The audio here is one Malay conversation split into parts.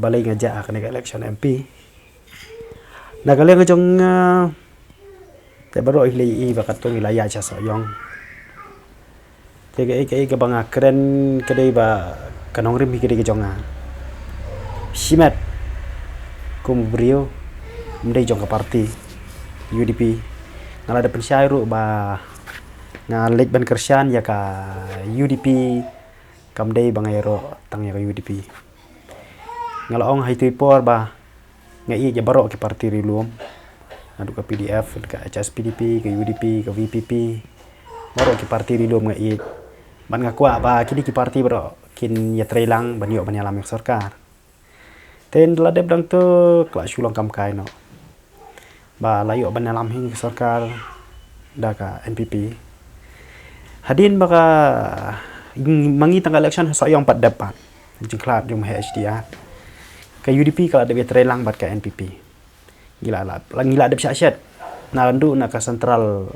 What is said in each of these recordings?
balai ngajak kena election MP. Nah kalian ngejong te baru ilai bakatung wilayah cha soyong. Te ke bang keren kedai ba kanong rim kedai ke jonga. Simat kum brio mendai jong ke parti UDP. Ngala ada pensyairu ba ngalit ban kersian ya ka UDP kamdai bangayro tang ya ka UDP. Ngala ong hai tuipor ba ngai je barok ke parti rilum adu ke PDF ke HSPDP ke UDP ke VPP barok ke parti rilum ngai ban ngakwa ba kini ki parti barok kin ya trailang ban yo ban yalam sarkar ten ladep dang tu kla sulong kam kai no ba layo ban yalam hing sarkar da ka NPP hadin baka mangi tanggal election sayong 4 dapat jingklat jum HDR ke UDP kalau ada trailang bat ke NPP gila ada syat na landu na ka sentral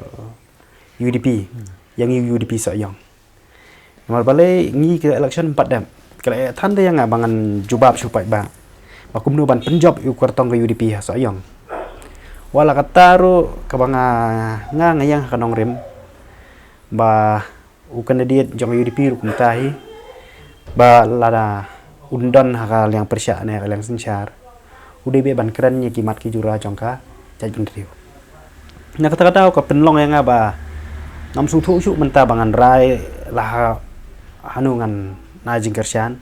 UDP yang UDP sayang mal balai ngi ke election 4 dam kalau tanda yang abangan jubab supaya ba makum nu ban penjob yu kartong ke UDP sayang wala kataru ka banga ngayang kanong rim ba u kandidat jong UDP ru kumtahi ba lada undon hakal yang persya ne hakal yang sensyar udah be ban keren nya kimat ki jura jongka jaj bendriu na kata-kata ka penlong yang ba ngam su thu su menta bangan rai lah hanungan na jingkersian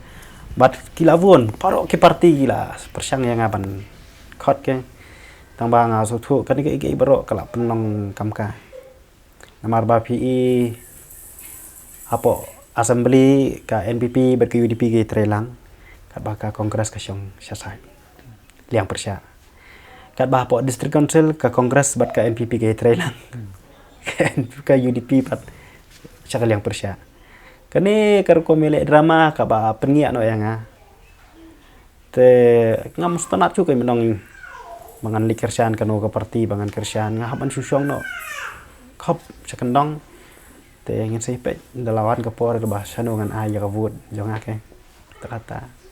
bat kilavun parok ke parti gila persyang yang ban khot ke tang ba nga su thu kan ke barok kala penlong kamka namar ba PI apo assembly ka NPP ber ke UDP ke trelang kat baka kongres kasyong syasai liang persya kat bah po district council ka kongres bat ka NPP ke trelang ka UDP pat syakal liang persya kani kar komele drama ka ba pengia no yang te ngam stanat chu kai menong mangan likersian kanu ka parti bangan kersian ngahaban susyong no khop sakendong te ngin sei pe dalawan ka por ka bah sanungan aya ka vot jong ake kata